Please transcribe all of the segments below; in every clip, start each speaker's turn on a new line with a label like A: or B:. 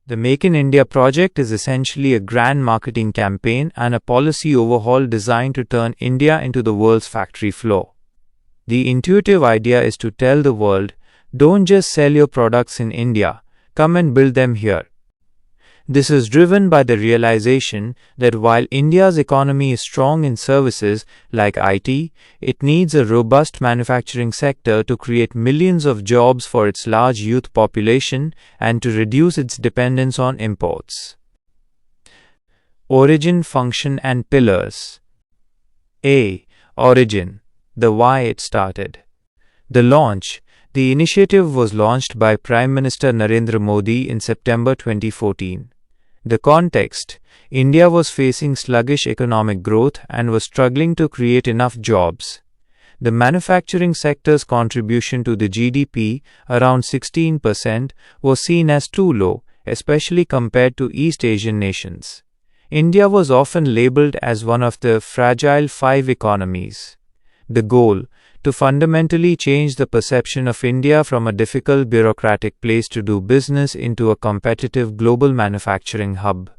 A: The Make in India project is essentially a grand marketing campaign and a policy overhaul designed to turn India into the world's factory floor. The intuitive idea is to tell the world, don't just sell your products in India, come and build them here. This is driven by the realization that while India's economy is strong in services like IT, it needs a robust manufacturing sector to create millions of jobs for its large youth population and to reduce its dependence on imports. Origin, function and pillars. A. Origin. The why it started. The launch. The initiative was launched by Prime Minister Narendra Modi in September 2014. The context: India was facing sluggish economic growth and was struggling to create enough jobs. The manufacturing sector's contribution to the GDP, around 16%, was seen as too low, especially compared to East Asian nations. India was often labeled as one of the fragile five economies. The goal: to fundamentally change the perception of India from a difficult bureaucratic place to do business into a competitive global manufacturing hub.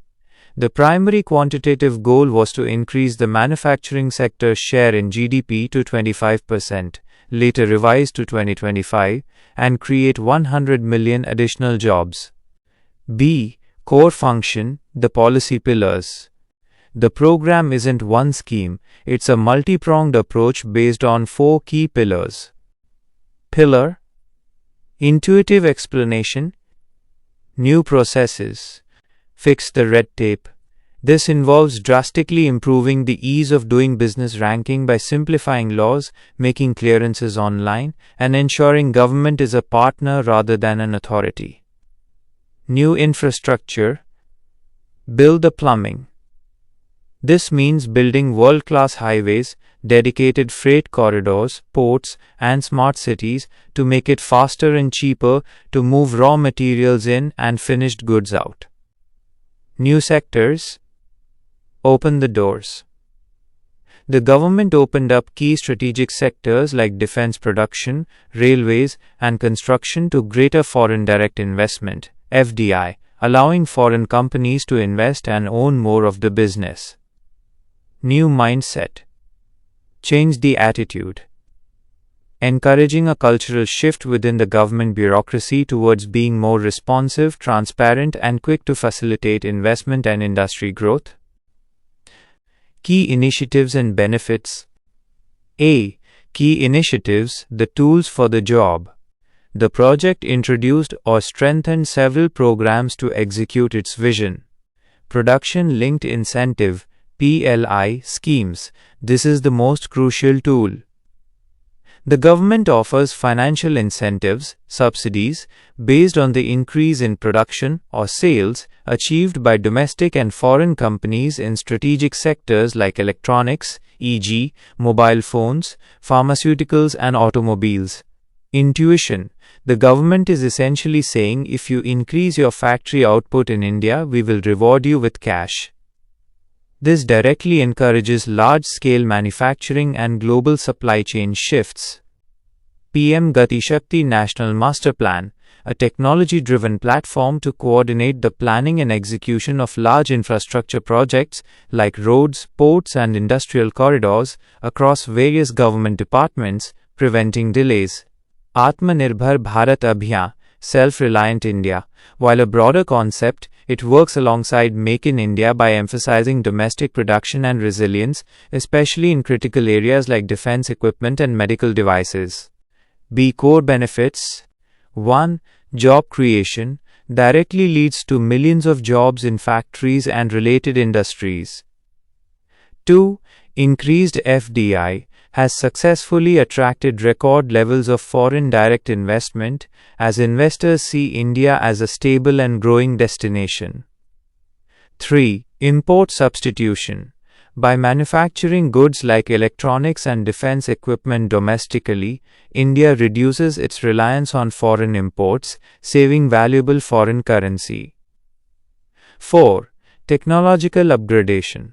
A: The primary quantitative goal was to increase the manufacturing sector's share in GDP to 25%, later revised to 2025, and create 100 million additional jobs. B. Core function, the policy pillars. The program isn't one scheme, it's a multi-pronged approach based on 4 key pillars. Pillar: intuitive explanation. New processes. Fix the red tape. This involves drastically improving the ease of doing business ranking by simplifying laws, making clearances online, and ensuring government is a partner rather than an authority. New infrastructure. Build the plumbing. This means building world-class highways, dedicated freight corridors, ports, and smart cities to make it faster and cheaper to move raw materials in and finished goods out. New sectors. Open the doors. The government opened up key strategic sectors like defense production, railways, and construction to greater foreign direct investment, FDI, allowing foreign companies to invest and own more of the business. New mindset. Change the attitude. Encouraging a cultural shift within the government bureaucracy towards being more responsive, transparent, and quick to facilitate investment and industry growth. Key initiatives and benefits. A. Key initiatives, the tools for the job. The project introduced or strengthened several programs to execute its vision. Production-linked incentive (PLI) schemes. This is the most crucial tool. The government offers financial incentives, subsidies, based on the increase in production or sales achieved by domestic and foreign companies in strategic sectors like electronics, e.g., mobile phones, pharmaceuticals, and automobiles. Intuition. The government is essentially saying if you increase your factory output in India, we will reward you with cash. This directly encourages large-scale manufacturing and global supply chain shifts. PM Gati Shakti National Master Plan, a technology-driven platform to coordinate the planning and execution of large infrastructure projects like roads, ports, and industrial corridors across various government departments, preventing delays. Aatmanirbhar Bharat Abhiyan, self-reliant India. While a broader concept, it works alongside Make in India by emphasizing domestic production and resilience, especially in critical areas like defense equipment and medical devices. B. Core benefits. 1. Job creation. Directly leads to millions of jobs in factories and related industries. 2. Increased FDI. Has successfully attracted record levels of foreign direct investment as investors see India as a stable and growing destination. 3. Import substitution. By manufacturing goods like electronics and defense equipment domestically, India reduces its reliance on foreign imports, saving valuable foreign currency. 4. Technological upgradation.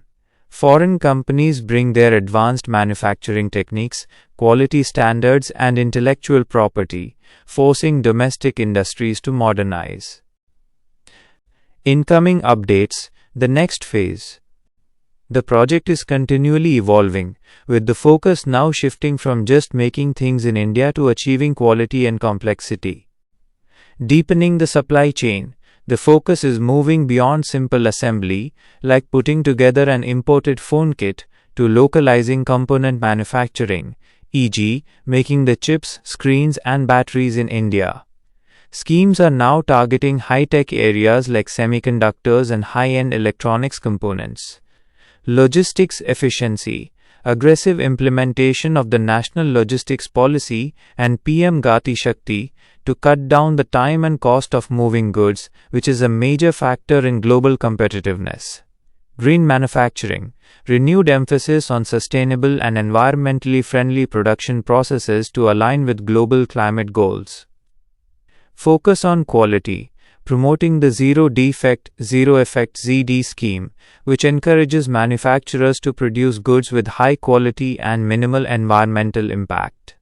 A: Foreign companies bring their advanced manufacturing techniques, quality standards, and intellectual property, forcing domestic industries to modernize. Incoming updates, the next phase. The project is continually evolving, with the focus now shifting from just making things in India to achieving quality and complexity. Deepening the supply chain, the focus is moving beyond simple assembly, like putting together an imported phone kit, to localizing component manufacturing, e.g., making the chips, screens, and batteries in India. Schemes are now targeting high-tech areas like semiconductors and high-end electronics components. Logistics efficiency, aggressive implementation of the National Logistics Policy and PM Gati Shakti to cut down the time and cost of moving goods, which is a major factor in global competitiveness. Green manufacturing, renewed emphasis on sustainable and environmentally friendly production processes to align with global climate goals. Focus on quality, promoting the Zero Defect, Zero Effect (ZD) scheme, which encourages manufacturers to produce goods with high quality and minimal environmental impact.